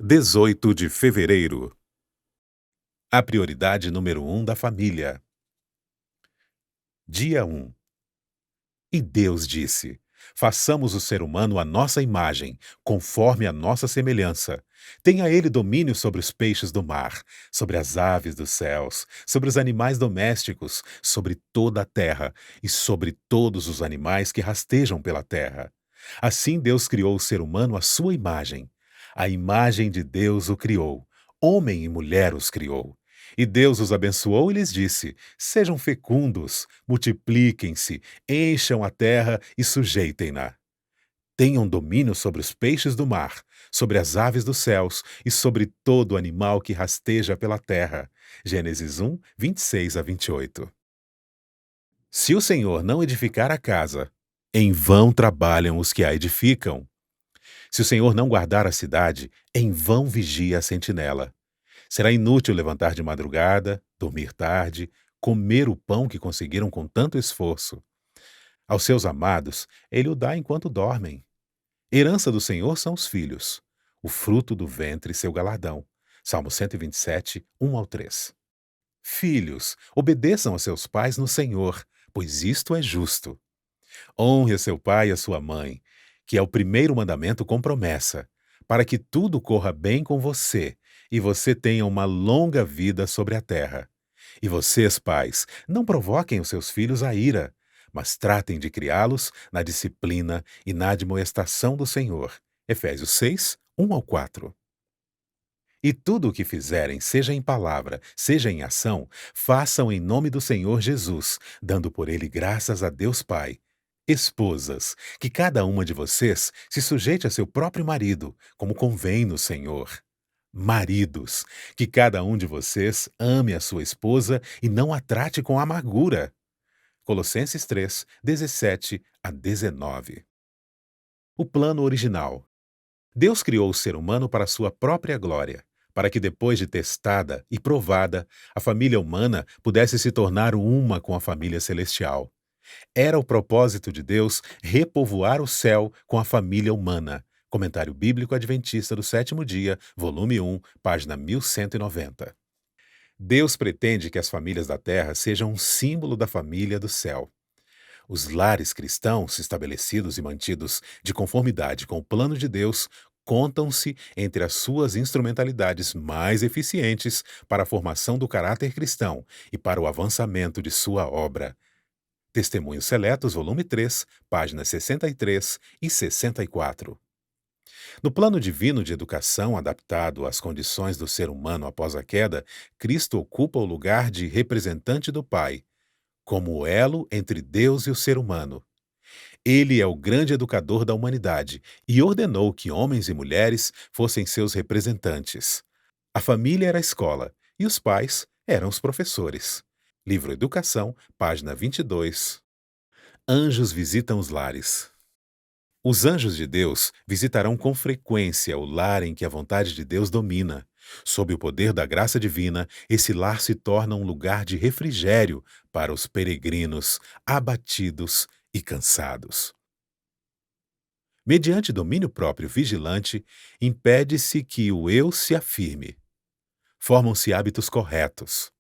18 de fevereiro. A prioridade número 1 da família. Dia 1. E Deus disse: façamos o ser humano à nossa imagem, conforme a nossa semelhança. Tenha ele domínio sobre os peixes do mar, sobre as aves dos céus, sobre os animais domésticos, sobre toda a terra e sobre todos os animais que rastejam pela terra. Assim Deus criou o ser humano à sua imagem. A imagem de Deus o criou. Homem e mulher os criou. E Deus os abençoou e lhes disse: sejam fecundos, multipliquem-se, encham a terra e sujeitem-na. Tenham domínio sobre os peixes do mar, sobre as aves dos céus e sobre todo animal que rasteja pela terra. Gênesis 1, 26 a 28. Se o Senhor não edificar a casa, em vão trabalham os que a edificam. Se o Senhor não guardar a cidade, em vão vigia a sentinela. Será inútil levantar de madrugada, dormir tarde, comer o pão que conseguiram com tanto esforço. Aos seus amados, ele o dá enquanto dormem. Herança do Senhor são os filhos, o fruto do ventre seu galardão. Salmo 127, 1 ao 3. Filhos, obedeçam a seus pais no Senhor, pois isto é justo. Honre a seu pai e a sua mãe, que é o primeiro mandamento com promessa, para que tudo corra bem com você e você tenha uma longa vida sobre a terra. E vocês, pais, não provoquem os seus filhos à ira, mas tratem de criá-los na disciplina e na admoestação do Senhor. Efésios 6, 1 ao 4. E tudo o que fizerem, seja em palavra, seja em ação, façam em nome do Senhor Jesus, dando por ele graças a Deus Pai. Esposas, que cada uma de vocês se sujeite a seu próprio marido, como convém no Senhor. Maridos, que cada um de vocês ame a sua esposa e não a trate com amargura. Colossenses 3, 17 a 19. O plano original. Deus criou o ser humano para sua própria glória, para que depois de testada e provada, a família humana pudesse se tornar uma com a família celestial. Era o propósito de Deus repovoar o céu com a família humana. Comentário Bíblico Adventista do Sétimo Dia, volume 1, página 1190. Deus pretende que as famílias da terra sejam um símbolo da família do céu. Os lares cristãos, estabelecidos e mantidos de conformidade com o plano de Deus, contam-se entre as suas instrumentalidades mais eficientes para a formação do caráter cristão e para o avançamento de sua obra. Testemunhos Seletos, volume 3, páginas 63 e 64. No plano divino de educação adaptado às condições do ser humano após a queda, Cristo ocupa o lugar de representante do Pai, como o elo entre Deus e o ser humano. Ele é o grande educador da humanidade e ordenou que homens e mulheres fossem seus representantes. A família era a escola e os pais eram os professores. Livro Educação, página 22. Anjos visitam os lares. Os anjos de Deus visitarão com frequência o lar em que a vontade de Deus domina. Sob o poder da graça divina, esse lar se torna um lugar de refrigério para os peregrinos abatidos e cansados. Mediante domínio próprio vigilante, impede-se que o eu se afirme. Formam-se hábitos corretos.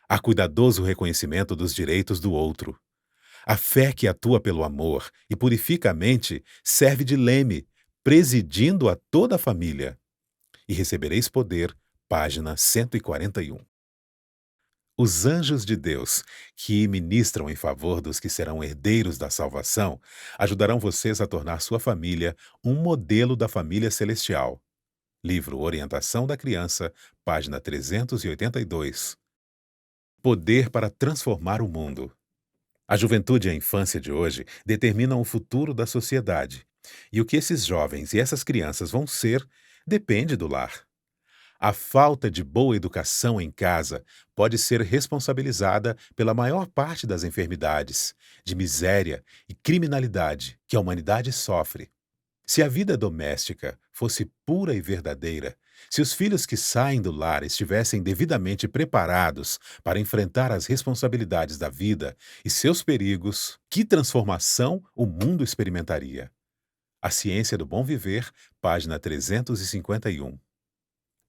Há cuidadoso reconhecimento dos direitos do outro. A fé que atua pelo amor e purifica a mente serve de leme, presidindo a toda a família. E recebereis poder, página 141. Os anjos de Deus, que ministram em favor dos que serão herdeiros da salvação, ajudarão vocês a tornar sua família um modelo da família celestial. Livro Orientação da Criança, página 382. Poder para transformar o mundo. A juventude e a infância de hoje determinam o futuro da sociedade, e o que esses jovens e essas crianças vão ser depende do lar. A falta de boa educação em casa pode ser responsabilizada pela maior parte das enfermidades, de miséria e criminalidade que a humanidade sofre. Se a vida doméstica fosse pura e verdadeira, se os filhos que saem do lar estivessem devidamente preparados para enfrentar as responsabilidades da vida e seus perigos, que transformação o mundo experimentaria? A Ciência do Bom Viver, página 351.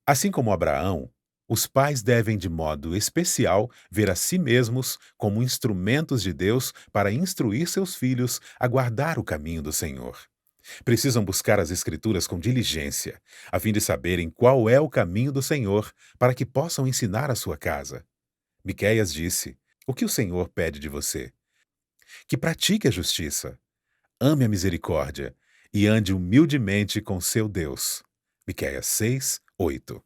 Assim como Abraão, os pais devem, de modo especial, ver a si mesmos como instrumentos de Deus para instruir seus filhos a guardar o caminho do Senhor. Precisam buscar as Escrituras com diligência, a fim de saberem qual é o caminho do Senhor, para que possam ensinar a sua casa. Miqueias disse: O que o Senhor pede de você? Que pratique a justiça, ame a misericórdia e ande humildemente com seu Deus. Miqueias 6:8.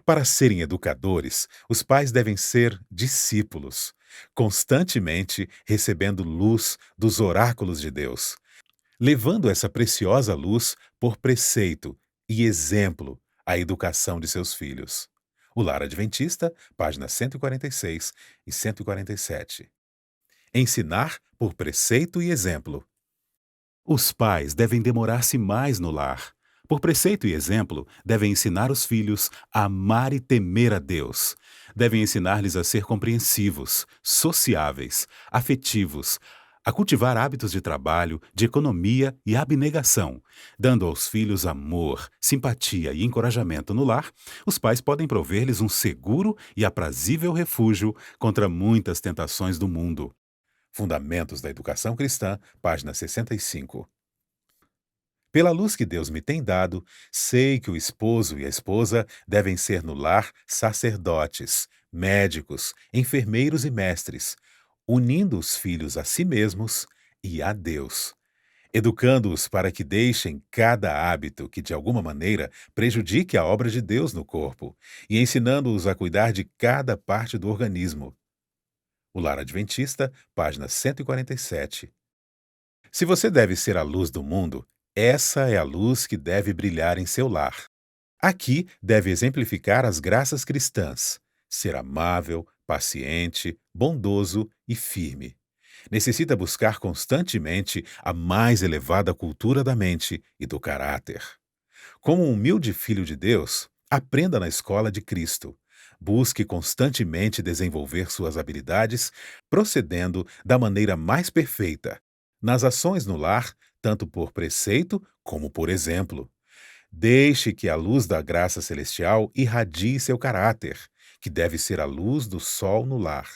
Para serem educadores, os pais devem ser discípulos, constantemente recebendo luz dos oráculos de Deus, levando essa preciosa luz por preceito e exemplo à educação de seus filhos. O Lar Adventista, páginas 146 e 147. Ensinar por preceito e exemplo. Os pais devem demorar-se mais no lar. Por preceito e exemplo, devem ensinar os filhos a amar e temer a Deus. Devem ensinar-lhes a ser compreensivos, sociáveis, afetivos, a cultivar hábitos de trabalho, de economia e abnegação. Dando aos filhos amor, simpatia e encorajamento no lar, os pais podem prover-lhes um seguro e aprazível refúgio contra muitas tentações do mundo. Fundamentos da Educação Cristã, página 65. Pela luz que Deus me tem dado, sei que o esposo e a esposa devem ser no lar sacerdotes, médicos, enfermeiros e mestres, unindo os filhos a si mesmos e a Deus, educando-os para que deixem cada hábito que de alguma maneira prejudique a obra de Deus no corpo e ensinando-os a cuidar de cada parte do organismo. O Lar Adventista, página 147. Se você deve ser a luz do mundo, essa é a luz que deve brilhar em seu lar. Aqui deve exemplificar as graças cristãs, ser amável, paciente, bondoso e firme. Necessita buscar constantemente a mais elevada cultura da mente e do caráter. Como um humilde filho de Deus, aprenda na escola de Cristo. Busque constantemente desenvolver suas habilidades, procedendo da maneira mais perfeita, nas ações no lar, tanto por preceito como por exemplo. Deixe que a luz da graça celestial irradie seu caráter, que deve ser a luz do sol no lar.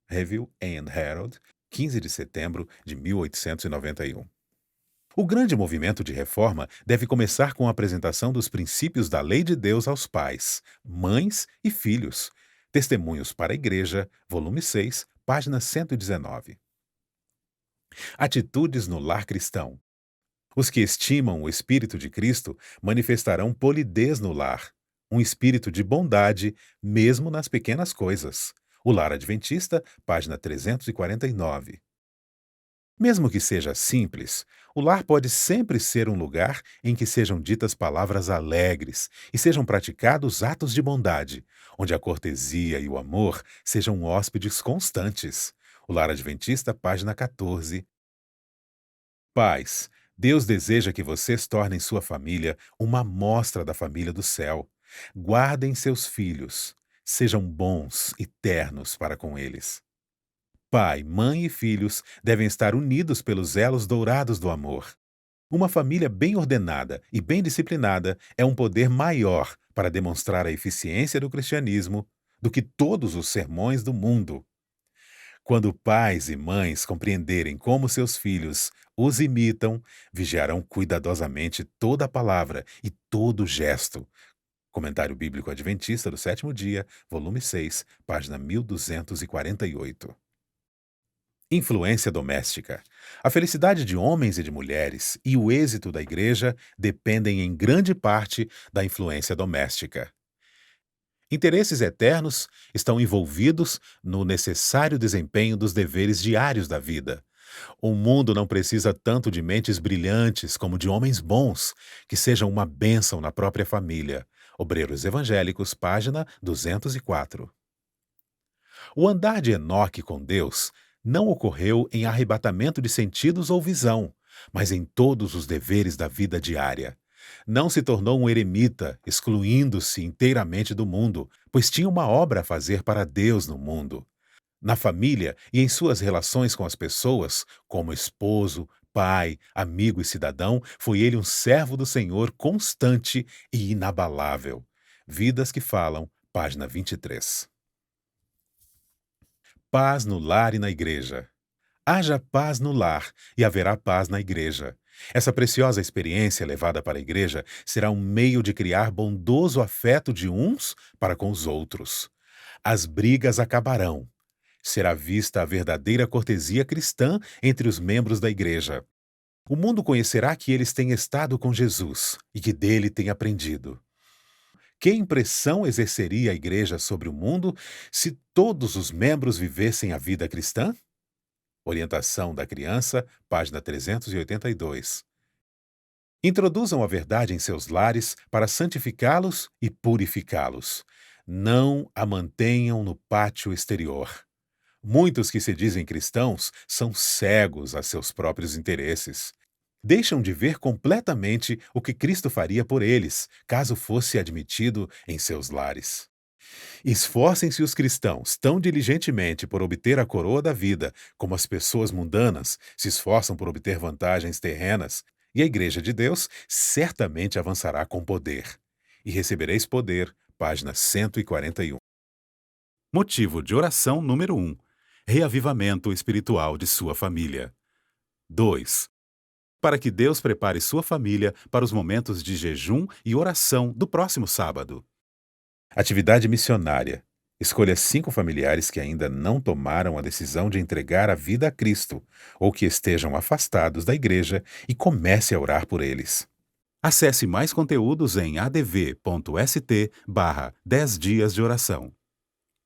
Review and Herald, 15 de setembro de 1891. O grande movimento de reforma deve começar com a apresentação dos princípios da lei de Deus aos pais, mães e filhos. Testemunhos para a Igreja, volume 6, página 119. Atitudes no lar cristão. Os que estimam o Espírito de Cristo manifestarão polidez no lar, um espírito de bondade, mesmo nas pequenas coisas. O Lar Adventista, página 349. Mesmo que seja simples, o lar pode sempre ser um lugar em que sejam ditas palavras alegres e sejam praticados atos de bondade, onde a cortesia e o amor sejam hóspedes constantes. O Lar Adventista, página 14. Pais, Deus deseja que vocês tornem sua família uma amostra da família do céu. Guardem seus filhos, sejam bons e ternos para com eles. Pai, mãe e filhos devem estar unidos pelos elos dourados do amor. Uma família bem ordenada e bem disciplinada é um poder maior para demonstrar a eficiência do cristianismo do que todos os sermões do mundo. Quando pais e mães compreenderem como seus filhos os imitam, vigiarão cuidadosamente toda a palavra e todo gesto. Comentário Bíblico Adventista do Sétimo Dia, volume 6, página 1248. Influência doméstica. A felicidade de homens e de mulheres e o êxito da igreja dependem em grande parte da influência doméstica. Interesses eternos estão envolvidos no necessário desempenho dos deveres diários da vida. O mundo não precisa tanto de mentes brilhantes como de homens bons, que sejam uma bênção na própria família. Obreiros Evangélicos, página 204. O andar de Enoque com Deus não ocorreu em arrebatamento de sentidos ou visão, mas em todos os deveres da vida diária. Não se tornou um eremita, excluindo-se inteiramente do mundo, pois tinha uma obra a fazer para Deus no mundo. Na família e em suas relações com as pessoas, como esposo, pai, amigo e cidadão, foi ele um servo do Senhor constante e inabalável. Vidas que Falam, página 23. Paz no lar e na igreja. Haja paz no lar e haverá paz na igreja. Essa preciosa experiência levada para a igreja será um meio de criar bondoso afeto de uns para com os outros. As brigas acabarão. Será vista a verdadeira cortesia cristã entre os membros da igreja. O mundo conhecerá que eles têm estado com Jesus e que dele têm aprendido. Que impressão exerceria a igreja sobre o mundo se todos os membros vivessem a vida cristã? Orientação da criança, página 382. Introduzam a verdade em seus lares para santificá-los e purificá-los. Não a mantenham no pátio exterior. Muitos que se dizem cristãos são cegos a seus próprios interesses. Deixam de ver completamente o que Cristo faria por eles, caso fosse admitido em seus lares. Esforcem-se os cristãos tão diligentemente por obter a coroa da vida, como as pessoas mundanas se esforçam por obter vantagens terrenas, e a Igreja de Deus certamente avançará com poder. E recebereis poder, página 141. Motivo de oração número 1. Reavivamento espiritual de sua família. 2. Para que Deus prepare sua família para os momentos de jejum e oração do próximo sábado. Atividade missionária. Escolha 5 familiares que ainda não tomaram a decisão de entregar a vida a Cristo ou que estejam afastados da igreja e comece a orar por eles. Acesse mais conteúdos em adv.st/10 dias de oração.